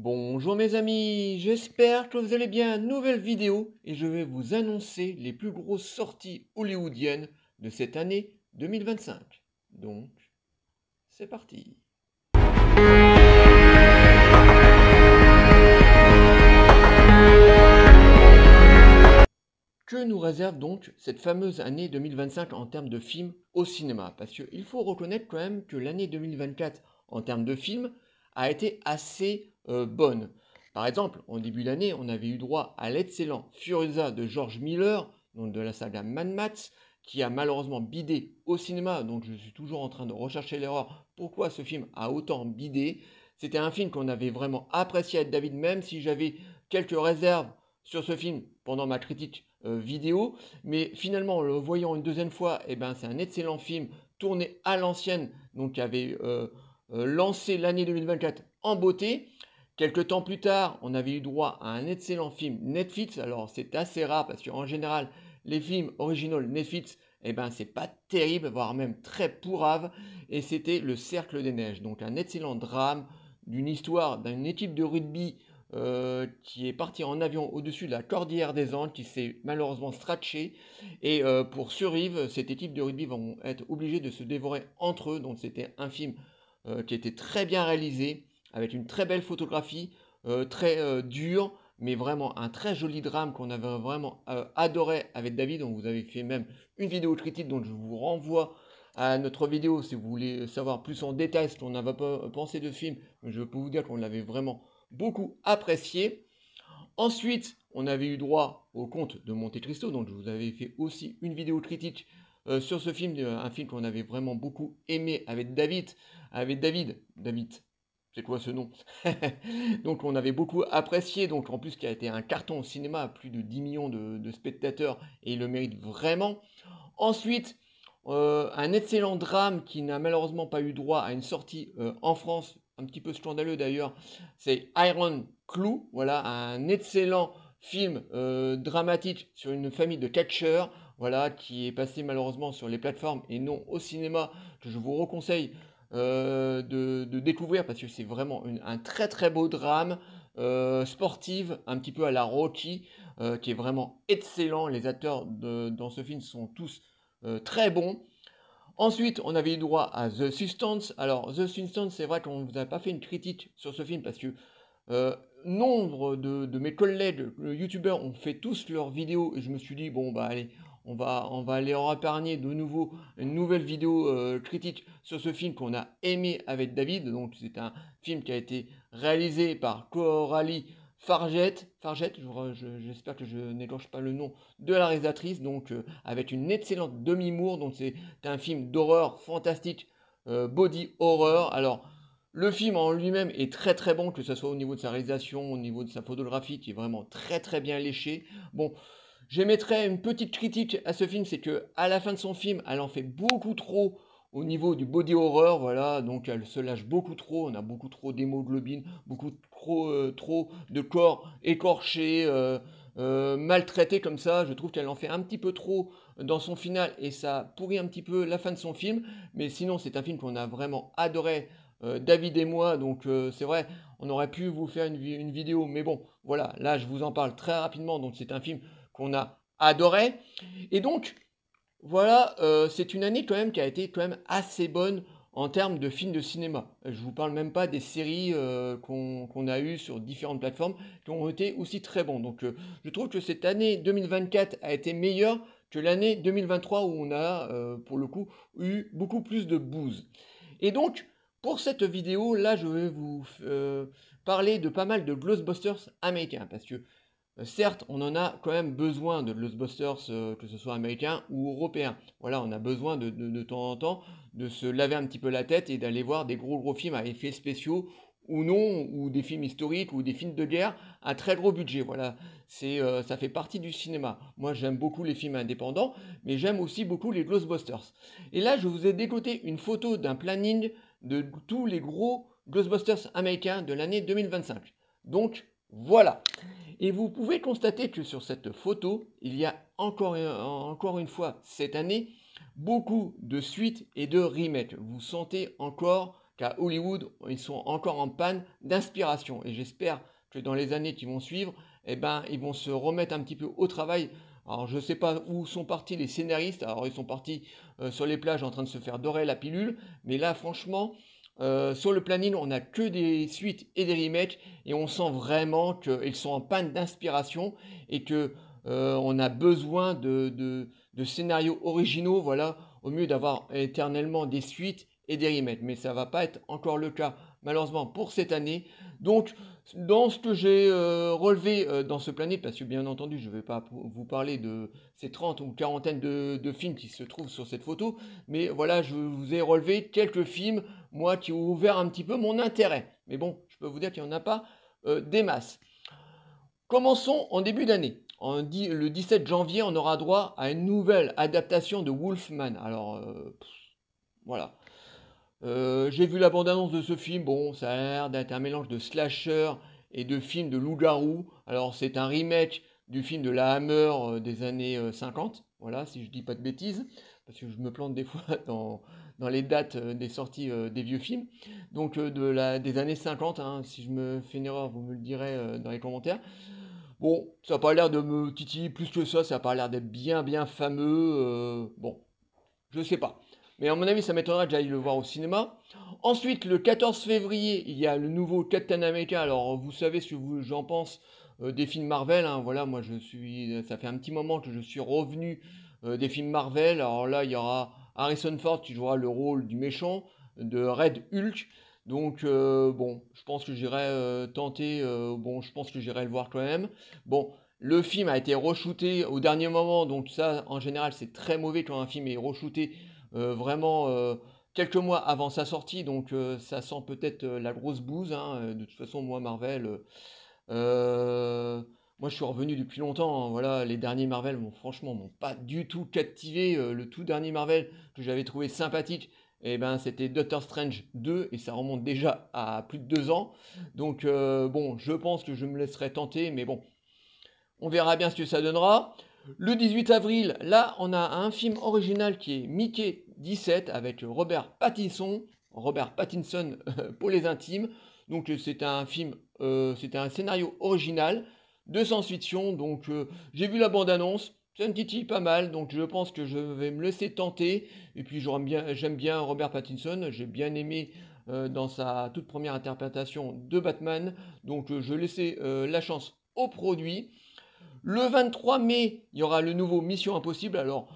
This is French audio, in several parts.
Bonjour mes amis, j'espère que vous allez bien. Nouvelle vidéo et je vais vous annoncer les plus grosses sorties hollywoodiennes de cette année 2025. Donc, c'est parti. Que nous réserve donc cette fameuse année 2025 en termes de films au cinéma? Parce qu'il faut reconnaître quand même que l'année 2024 en termes de films a été assez bonne. Par exemple, en début d'année, on avait eu droit à l'excellent Furiosa de George Miller, donc de la saga Mad Max, qui a malheureusement bidé au cinéma. Donc je suis toujours en train de rechercher l'erreur. Pourquoi ce film a autant bidé? C'était un film qu'on avait vraiment apprécié avec David, même si j'avais quelques réserves sur ce film pendant ma critique vidéo, mais finalement en le voyant une deuxième fois, c'est un excellent film tourné à l'ancienne, donc qui avait lancé l'année 2024 en beauté. Quelques temps plus tard, on avait eu droit à un excellent film Netflix. Alors c'est assez rare parce qu'en général, les films originaux Netflix, c'est pas terrible, voire même très pourrave. Et c'était Le Cercle des Neiges, donc un excellent drame d'une histoire d'une équipe de rugby qui est parti en avion au-dessus de la cordillère des Andes, qui s'est malheureusement scratché. Et pour survivre, cette équipe de rugby vont être obligés de se dévorer entre eux. Donc c'était un film qui était très bien réalisé, avec une très belle photographie, très dur, mais vraiment un très joli drame qu'on avait vraiment adoré avec David. On vous avait fait même une vidéo critique, donc je vous renvoie à notre vidéo si vous voulez savoir plus en détail ce qu'on avait pensé de ce film. Je peux vous dire qu'on l'avait vraiment beaucoup apprécié. Ensuite, on avait eu droit au Comte de Monte Cristo, donc je vous avais fait aussi une vidéo critique sur ce film, un film qu'on avait vraiment beaucoup aimé avec David. David, c'est quoi ce nom? Donc on avait beaucoup apprécié, donc en plus qui a été un carton au cinéma, plus de 10 millions de spectateurs, et il le mérite vraiment. Ensuite, un excellent drame qui n'a malheureusement pas eu droit à une sortie en France, un petit peu scandaleux d'ailleurs, c'est Iron Claw, voilà, un excellent film dramatique sur une famille de catcheurs, voilà, qui est passé malheureusement sur les plateformes et non au cinéma, que je vous reconseille de découvrir parce que c'est vraiment un très très beau drame sportive, un petit peu à la Rocky, qui est vraiment excellent. Les acteurs dans ce film sont tous très bons. Ensuite, on avait eu droit à The Substance. Alors, The Substance, c'est vrai qu'on ne vous a pas fait une critique sur ce film parce que nombre de mes collègues youtubeurs ont fait tous leurs vidéos et je me suis dit, bon, bah allez, on va aller en épargner de nouveau une nouvelle vidéo critique sur ce film qu'on a aimé avec David. Donc, c'est un film qui a été réalisé par Coralie Farget, j'espère que je n'égorge pas le nom de la réalisatrice, donc avec une excellente demi-mour, donc c'est un film d'horreur fantastique, body horror. Alors, le film en lui-même est très très bon, que ce soit au niveau de sa réalisation, au niveau de sa photographie, qui est vraiment très très bien léché. Bon, j'émettrais une petite critique à ce film, c'est que à la fin de son film, elle en fait beaucoup trop au niveau du body horror, voilà, donc elle se lâche beaucoup trop, on a beaucoup trop d'hémoglobine, beaucoup trop de corps écorchés, maltraités comme ça. Je trouve qu'elle en fait un petit peu trop dans son final et ça pourrit un petit peu la fin de son film, mais sinon c'est un film qu'on a vraiment adoré, David et moi, donc c'est vrai, on aurait pu vous faire une vidéo, mais bon, voilà, là je vous en parle très rapidement, donc c'est un film qu'on a adoré, et donc voilà, c'est une année quand même qui a été quand même assez bonne en termes de films de cinéma. Je vous parle même pas des séries qu'on a eues sur différentes plateformes qui ont été aussi très bons. Donc je trouve que cette année 2024 a été meilleure que l'année 2023 où on a pour le coup eu beaucoup plus de bouse. Et donc pour cette vidéo là je vais vous parler de pas mal de blockbusters américains parce que certes, on en a quand même besoin de blockbusters, que ce soit américains ou européens. Voilà, on a besoin de temps en temps de se laver un petit peu la tête et d'aller voir des gros films à effets spéciaux ou non, ou des films historiques ou des films de guerre à très gros budget. Voilà, ça fait partie du cinéma. Moi, j'aime beaucoup les films indépendants, mais j'aime aussi beaucoup les blockbusters. Et là, je vous ai dégoté une photo d'un planning de tous les gros blockbusters américains de l'année 2025. Donc, voilà. Et vous pouvez constater que sur cette photo, il y a encore une fois cette année beaucoup de suites et de remakes. Vous sentez encore qu'à Hollywood, ils sont encore en panne d'inspiration. Et j'espère que dans les années qui vont suivre, eh ben, ils vont se remettre un petit peu au travail. Alors, je ne sais pas où sont partis les scénaristes. Alors, ils sont partis sur les plages en train de se faire dorer la pilule. Mais là, franchement, sur le planning, on n'a que des suites et des remakes. Et on sent vraiment qu'ils sont en panne d'inspiration et que on a besoin de scénarios originaux, voilà, au mieux d'avoir éternellement des suites et des remakes. Mais ça ne va pas être encore le cas, malheureusement, pour cette année. Donc, dans ce que j'ai relevé dans ce planète, parce que bien entendu, je ne vais pas vous parler de ces 30 ou quarantaine de films qui se trouvent sur cette photo, mais voilà, je vous ai relevé quelques films, moi, qui ont ouvert un petit peu mon intérêt. Mais bon, je peux vous dire qu'il n'y en a pas des masses. Commençons en début d'année. Le 17 janvier, on aura droit à une nouvelle adaptation de Wolfman. Alors, voilà. J'ai vu la bande-annonce de ce film. Bon, ça a l'air d'être un mélange de slasher et de film de loup-garou. Alors, c'est un remake du film de la Hammer des années 50. Voilà, si je dis pas de bêtises. Parce que je me plante des fois dans les dates des sorties des vieux films. Donc, des années 50. Hein. Si je me fais une erreur, vous me le direz dans les commentaires. Bon, ça n'a pas l'air de me titiller plus que ça n'a pas l'air d'être bien fameux. Bon, je sais pas. Mais à mon avis, ça m'étonnerait que j'aille le voir au cinéma. Ensuite, le 14 février, il y a le nouveau Captain America. Alors, vous savez ce que j'en pense des films Marvel. Hein. Voilà, moi, ça fait un petit moment que je suis revenu des films Marvel. Alors là, il y aura Harrison Ford qui jouera le rôle du méchant de Red Hulk. Donc, bon, je pense que j'irai tenter. Bon, je pense que j'irai le voir quand même. Bon, le film a été re-shooté au dernier moment. Donc, ça, en général, c'est très mauvais quand un film est re-shooté vraiment quelques mois avant sa sortie. Donc, ça sent peut-être la grosse bouse. Hein. De toute façon, moi, Marvel. Moi, je suis revenu depuis longtemps. Hein. Voilà, les derniers Marvel, franchement, m'ont pas du tout captivé. Le tout dernier Marvel que j'avais trouvé sympathique, eh ben, c'était Doctor Strange 2 et ça remonte déjà à plus de 2 ans. Donc, bon, je pense que je me laisserai tenter, mais bon, on verra bien ce que ça donnera. Le 18 avril, là, on a un film original qui est Mickey 17 avec Robert Pattinson pour les intimes. Donc, c'est un film, c'était un scénario original de science-fiction. Donc, j'ai vu la bande-annonce. Ça me titille pas mal, donc je pense que je vais me laisser tenter. Et puis j'aime bien Robert Pattinson, j'ai bien aimé dans sa toute première interprétation de Batman. Donc je laissais la chance au produit. Le 23 mai, il y aura le nouveau Mission Impossible. Alors,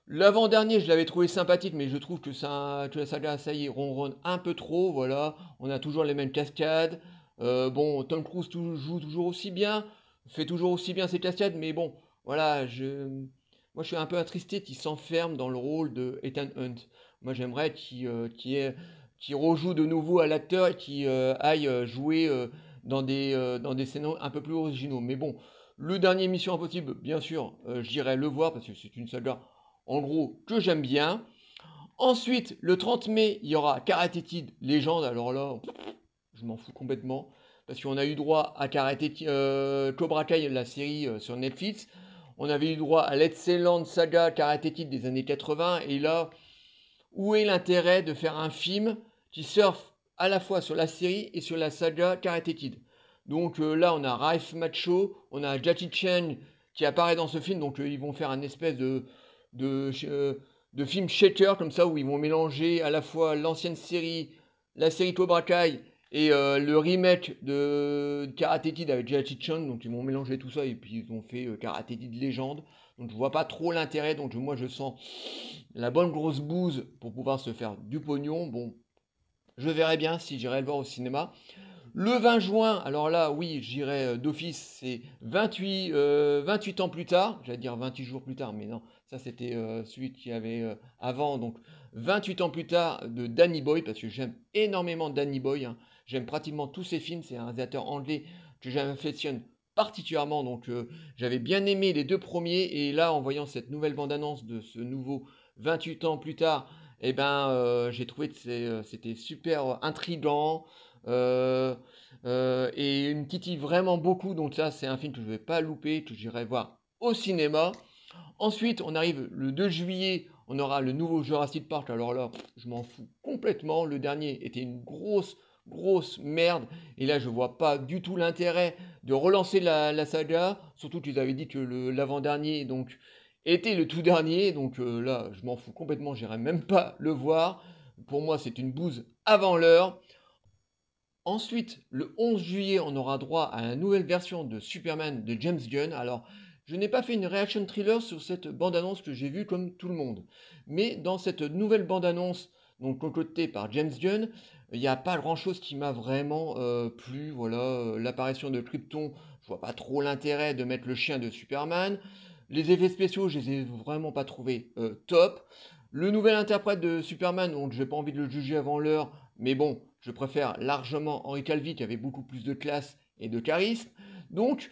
l'avant-dernier, je l'avais trouvé sympathique, mais je trouve que la saga, ça y est, ronronne un peu trop. Voilà, on a toujours les mêmes cascades. Bon, Tom Cruise joue toujours aussi bien, fait toujours aussi bien ses cascades, mais bon, voilà, moi je suis un peu attristé qu'il s'enferme dans le rôle de Ethan Hunt. Moi j'aimerais qu'il rejoue de nouveau à l'acteur et qu'il aille jouer dans des scénarios un peu plus originaux. Mais bon, le dernier Mission Impossible, bien sûr, j'irai le voir parce que c'est une saga, en gros, que j'aime bien. Ensuite, le 30 mai, il y aura Karate Kid Légende. Alors là, je m'en fous complètement. Parce qu'on a eu droit à Cobra Kai, la série sur Netflix. On avait eu droit à l'excellente saga Karate Kid des années 80. Et là, où est l'intérêt de faire un film qui surfe à la fois sur la série et sur la saga Karate Kid? Donc là, on a Ralph Macchio, on a Jackie Chan qui apparaît dans ce film. Donc ils vont faire un espèce de, de film shaker comme ça, où ils vont mélanger à la fois l'ancienne série, la série Cobra Kai et le remake de Karate Kid avec Jackie Chan. Donc ils vont mélanger tout ça et puis ils ont fait Karate Kid Légende. Donc je vois pas trop l'intérêt. Donc moi je sens la bonne grosse bouse pour pouvoir se faire du pognon. Bon, je verrai bien si j'irai le voir au cinéma. Le 20 juin, alors là, oui, j'irai d'office, c'est 28 ans plus tard, j'allais dire 28 jours plus tard, mais non, ça c'était celui qui avait avant, donc 28 ans plus tard de Danny Boyle, parce que j'aime énormément Danny Boyle, hein. J'aime pratiquement tous ses films, c'est un réalisateur anglais que j'affectionne particulièrement, donc j'avais bien aimé les deux premiers, et là, en voyant cette nouvelle bande-annonce de ce nouveau 28 ans plus tard, eh ben, j'ai trouvé que c'était super intriguant. Et il me titille vraiment beaucoup, donc ça c'est un film que je ne vais pas louper, que j'irai voir au cinéma. Ensuite, on arrive le 2 juillet, on aura le nouveau Jurassic Park. Alors là, je m'en fous complètement. Le dernier était une grosse merde. Et là, je vois pas du tout l'intérêt de relancer la saga. Surtout qu'ils avaient dit que l'avant-dernier donc était le tout dernier. Donc là, je m'en fous complètement. J'irai même pas le voir. Pour moi, c'est une bouse avant l'heure. Ensuite, le 11 juillet, on aura droit à la nouvelle version de Superman de James Gunn. Alors, je n'ai pas fait une reaction thriller sur cette bande-annonce que j'ai vue comme tout le monde. Mais dans cette nouvelle bande-annonce, donc concoctée par James Gunn, il n'y a pas grand-chose qui m'a vraiment plu. Voilà, l'apparition de Krypton, je vois pas trop l'intérêt de mettre le chien de Superman. Les effets spéciaux, je les ai vraiment pas trouvés top. Le nouvel interprète de Superman, donc j'ai pas envie de le juger avant l'heure, mais bon, je préfère largement Henry Cavill qui avait beaucoup plus de classe et de charisme. Donc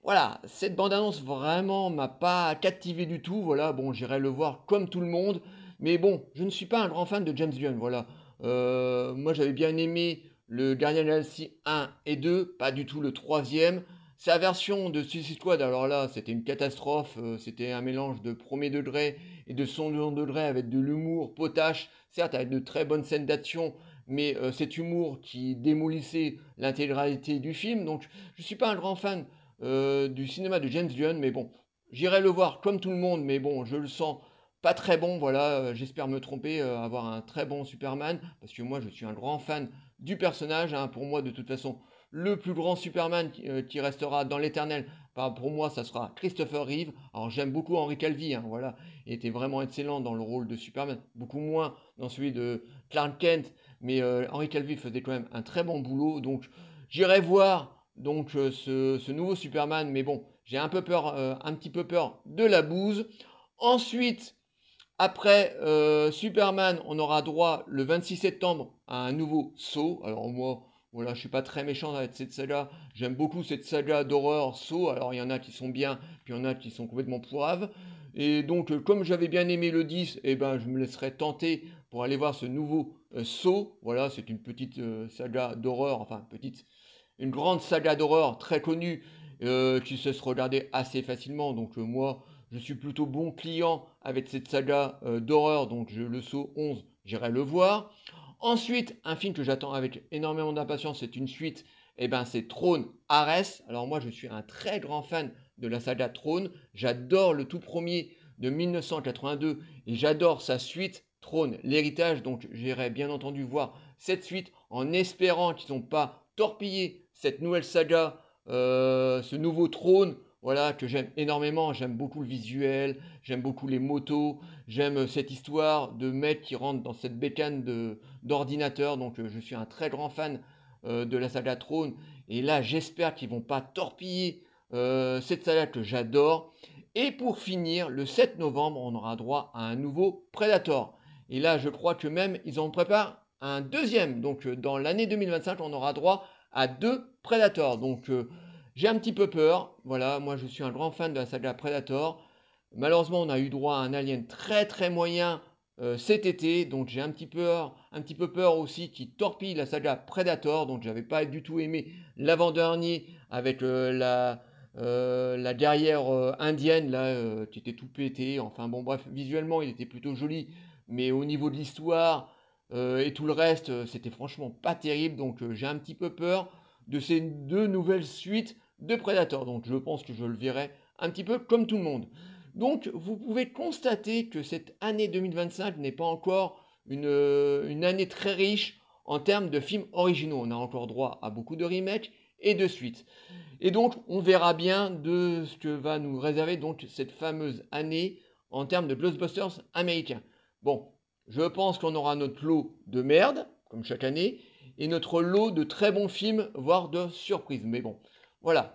voilà, cette bande-annonce vraiment m'a pas captivé du tout. Voilà, bon, j'irai le voir comme tout le monde, mais bon, je ne suis pas un grand fan de James Gunn. Voilà, moi j'avais bien aimé le Guardian of the Galaxy 1 et 2, pas du tout le troisième. Sa version de Suicide Squad, alors là, c'était une catastrophe. C'était un mélange de premier degré et de second degré avec de l'humour potache, certes avec de très bonnes scènes d'action, mais cet humour qui démolissait l'intégralité du film. Donc, je ne suis pas un grand fan du cinéma de James Gunn, mais bon, j'irai le voir comme tout le monde, mais bon, je le sens pas très bon. Voilà, j'espère me tromper, avoir un très bon Superman, parce que moi, je suis un grand fan du personnage. Hein. Pour moi, de toute façon, le plus grand Superman qui restera dans l'éternel, pour moi, ça sera Christopher Reeve. Alors, j'aime beaucoup Henry Cavill, hein, voilà, il était vraiment excellent dans le rôle de Superman, beaucoup moins dans celui de Clark Kent, mais Henry Cavill faisait quand même un très bon boulot, donc j'irai voir donc ce nouveau Superman, mais bon, j'ai un peu peur, un petit peu peur de la bouse. Ensuite, après Superman, on aura droit le 26 septembre à un nouveau Saw. Alors moi, voilà, je suis pas très méchant avec cette saga. J'aime beaucoup cette saga d'horreur Saw. Alors il y en a qui sont bien, puis il y en a qui sont complètement poives. Et donc, comme j'avais bien aimé le 10, eh ben, je me laisserai tenter pour aller voir ce nouveau Saw. Voilà, c'est une petite saga d'horreur, enfin petite, une grande saga d'horreur très connue qui se regarder assez facilement. Donc moi, je suis plutôt bon client avec cette saga d'horreur. Donc le Saw 11, j'irai le voir. Ensuite, un film que j'attends avec énormément d'impatience, c'est une suite. Et ben, c'est Throne Ares. Alors moi, je suis un très grand fan de la saga Throne. J'adore le tout premier de 1982 et j'adore sa suite Throne, l'héritage. Donc j'irai bien entendu voir cette suite en espérant qu'ils n'ont pas torpillé cette nouvelle saga, ce nouveau Trône, voilà, que j'aime énormément. J'aime beaucoup le visuel, j'aime beaucoup les motos, j'aime cette histoire de mec qui rentre dans cette bécane d'ordinateur. Donc je suis un très grand fan de la saga Trône. Et là, j'espère qu'ils vont pas torpiller cette saga que j'adore. Et pour finir, le 7 novembre, on aura droit à un nouveau Predator. Et là, je crois que même ils en préparent un deuxième. Donc dans l'année 2025, on aura droit à 2 Predators. Donc j'ai un petit peu peur. Voilà, moi je suis un grand fan de la saga Predator. Malheureusement, on a eu droit à un Alien très moyen cet été. Donc j'ai un petit peu peur aussi qui torpille la saga Predator. Donc j'avais pas du tout aimé l'avant-dernier avec la guerrière indienne là qui était tout pété. Enfin bon bref, visuellement il était plutôt joli. Mais au niveau de l'histoire, et tout le reste, c'était franchement pas terrible. Donc j'ai un petit peu peur de ces 2 nouvelles suites de Predator. Donc je pense que je le verrai un petit peu comme tout le monde. Donc vous pouvez constater que cette année 2025 n'est pas encore une année très riche en termes de films originaux. On a encore droit à beaucoup de remakes et de suites. Et donc on verra bien de ce que va nous réserver donc cette fameuse année en termes de blockbusters américains. Bon, je pense qu'on aura notre lot de merde, comme chaque année, et notre lot de très bons films, voire de surprises. Mais bon, voilà.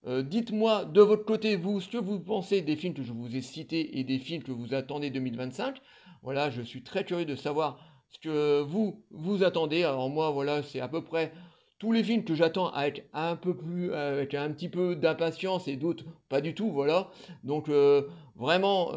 Dites-moi de votre côté, vous, ce que vous pensez des films que je vous ai cités et des films que vous attendez 2025. Voilà, je suis très curieux de savoir ce que vous attendez. Alors moi, voilà, c'est à peu près tous les films que j'attends avec avec un petit peu d'impatience et d'autres pas du tout, voilà. Donc vraiment,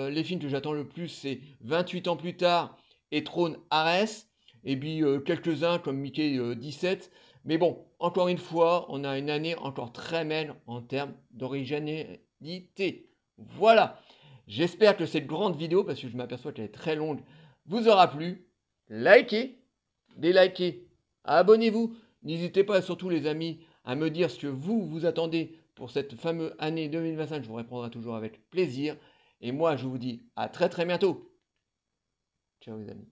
les films que j'attends le plus, c'est 28 ans plus tard et Trône Ares, et puis quelques-uns comme Mickey 17. Mais bon, encore une fois, on a une année encore très maigre en termes d'originalité. Voilà, j'espère que cette grande vidéo, parce que je m'aperçois qu'elle est très longue, vous aura plu. Likez, délikez, abonnez-vous. N'hésitez pas, surtout les amis, à me dire ce que vous attendez pour cette fameuse année 2025. Je vous répondrai toujours avec plaisir. Et moi, je vous dis à très très bientôt. Ciao les amis.